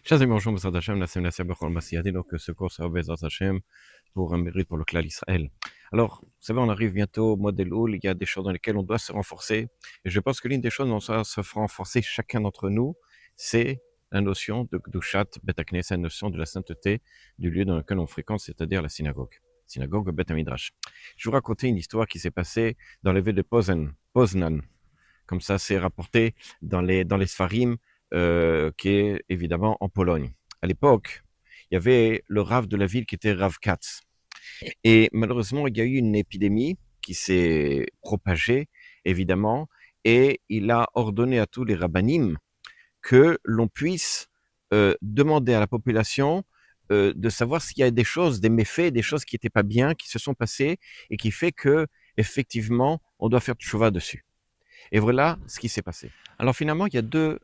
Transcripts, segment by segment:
Chers amis, bonjour, Moussa Hachem, Nassim Nassim Bechol Massiadi, donc ce cours sera Bezat Hachem pour un mérite pour le clan Israël. Alors, vous savez, on arrive bientôt au mois d'Elul, il y a des choses dans lesquelles on doit se renforcer, et je pense que l'une des choses dont on doit se renforcer chacun d'entre nous, c'est la notion de Gdushat Bet HaKnesset, la notion de la sainteté du lieu dans lequel on fréquente, c'est-à-dire la synagogue Bet HaMidrash. Je vais vous raconter une histoire qui s'est passée dans la ville de Poznan, comme ça c'est rapporté dans les Sfarim, qui est évidemment en Pologne. À l'époque, il y avait le Rav de la ville qui était Rav Katz. Et malheureusement, il y a eu une épidémie qui s'est propagée, évidemment, et il a ordonné à tous les rabbinim que l'on puisse demander à la population de savoir s'il y a des choses, des méfaits, des choses qui n'étaient pas bien, qui se sont passées, et qui fait que, effectivement, on doit faire tchouva dessus. Et voilà ce qui s'est passé. Alors finalement, il y a deux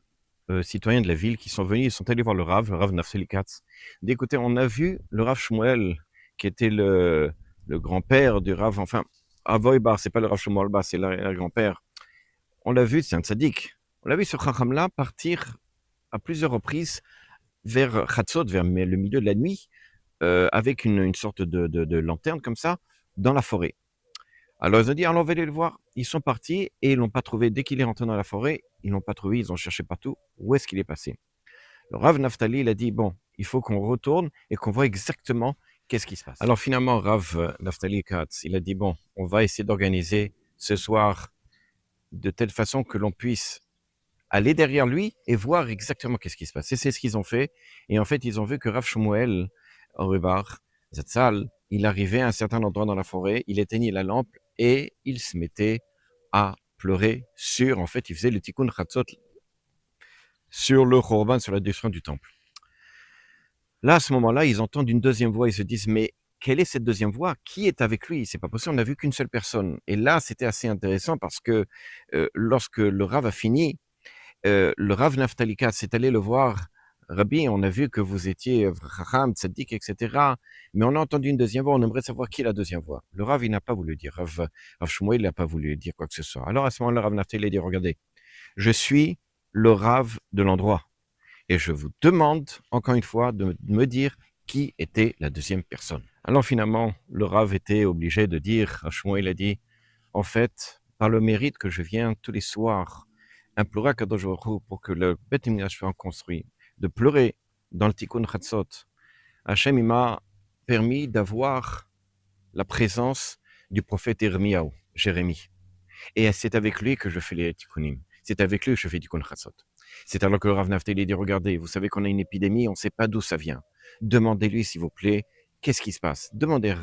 citoyens de la ville qui sont venus, ils sont allés voir le Rav Naftali Katz. D'écouter, on a vu le Rav Shmuel, qui était le grand-père du Rav, enfin, Avoy Bar, c'est pas le Rav Shmuel Bar, c'est le grand-père. On l'a vu, c'est un tzaddik. On l'a vu ce Chacham-là partir à plusieurs reprises vers Chatzot, vers le milieu de la nuit, avec une sorte de lanterne comme ça, dans la forêt. Alors ils ont dit, allons, on va aller le voir. Ils sont partis et ils l'ont pas trouvé. Dès qu'il est rentré dans la forêt, ils l'ont pas trouvé, ils ont cherché partout. Où est-ce qu'il est passé? Le Rav Naftali, il a dit, bon, il faut qu'on retourne et qu'on voit exactement qu'est-ce qui se passe. Alors finalement, Rav Naftali Katz, il a dit, bon, on va essayer d'organiser ce soir de telle façon que l'on puisse aller derrière lui et voir exactement qu'est-ce qui se passe. Et c'est ce qu'ils ont fait. Et en fait, ils ont vu que Rav Shmuel, Aurebar, Zatzal, il arrivait à un certain endroit dans la forêt, il éteignait la lampe et il se mettait à pleurer sur, en fait, il faisait le tikkun chatzot sur le Khorban, sur la destruction du temple. Là, à ce moment-là, ils entendent une deuxième voix, ils se disent, mais quelle est cette deuxième voix? Qui est avec lui? C'est pas possible, on n'a vu qu'une seule personne. Et là, c'était assez intéressant parce que lorsque le Rav a fini, le Rav Naftali Katz s'est allé le voir. Rabbi, on a vu que vous étiez Raham, Tzaddik, etc. Mais on a entendu une deuxième voix, on aimerait savoir qui est la deuxième voix. Le Rav, il n'a pas voulu dire. Rav Shmuel, il n'a pas voulu dire quoi que ce soit. Alors à ce moment-là, le Rav Naftali a dit, regardez, je suis le Rav de l'endroit. Et je vous demande, encore une fois, de me dire qui était la deuxième personne. Alors finalement, le Rav était obligé de dire, Rav Shmuel a dit, en fait, par le mérite que je viens tous les soirs implorer à Kadosh Baruch Hu pour que le Beth Amikdash soit construit, de pleurer dans le Tikkun Chatzot, Hachem m'a permis d'avoir la présence du prophète Jérémie. Et c'est avec lui que je fais les Tikkunim. C'est avec lui que je fais Tikkun Chatzot. C'est alors que le Rav Naftali dit, regardez, vous savez qu'on a une épidémie, on ne sait pas d'où ça vient. Demandez-lui, s'il vous plaît, qu'est-ce qui se passe? Demandez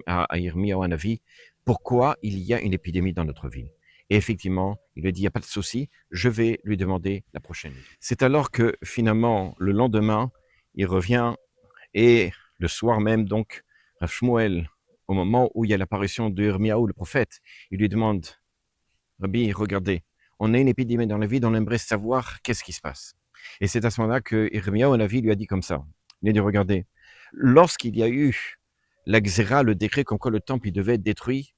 à Yirmiyahu Hanavi pourquoi il y a une épidémie dans notre ville. Et effectivement, il lui dit, il n'y a pas de souci, je vais lui demander la prochaine nuit. C'est alors que finalement, le lendemain, il revient et le soir même, donc, Rav Shmuel, au moment où il y a l'apparition de Yirmiyahu, le prophète, il lui demande, Rabbi, regardez, on a une épidémie dans la ville, on aimerait savoir qu'est-ce qui se passe. Et c'est à ce moment-là que Yirmiyahu Hanavi lui a dit comme ça. Il a dit, regardez, lorsqu'il y a eu la Xéra, le décret comme quoi le temple il devait être détruit,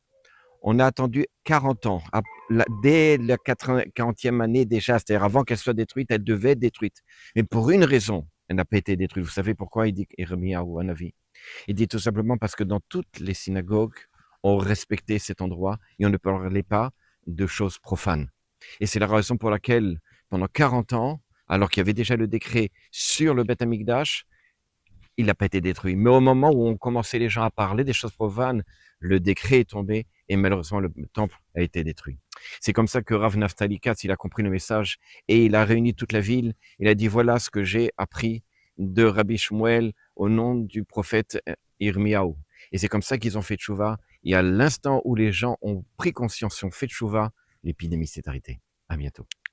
on a attendu 40 ans. Dès la 40e année déjà, c'est-à-dire avant qu'elle soit détruite, elle devait être détruite. Mais pour une raison, elle n'a pas été détruite. Vous savez pourquoi? Il dit Yirmiyahu Hanavi. Il dit tout simplement parce que dans toutes les synagogues, on respectait cet endroit et on ne parlait pas de choses profanes. Et c'est la raison pour laquelle, pendant 40 ans, alors qu'il y avait déjà le décret sur le Beth Amikdash, il n'a pas été détruit. Mais au moment où on commençait les gens à parler des choses profanes, le décret est tombé et malheureusement le temple a été détruit. C'est comme ça que Rav Naftali Katz, il a compris le message et il a réuni toute la ville. Il a dit, voilà ce que j'ai appris de Rabbi Shmuel au nom du prophète Yirmiyahu. Et c'est comme ça qu'ils ont fait tchouva. Et à l'instant où les gens ont pris conscience, ont fait tchouva, l'épidémie s'est arrêtée. À bientôt.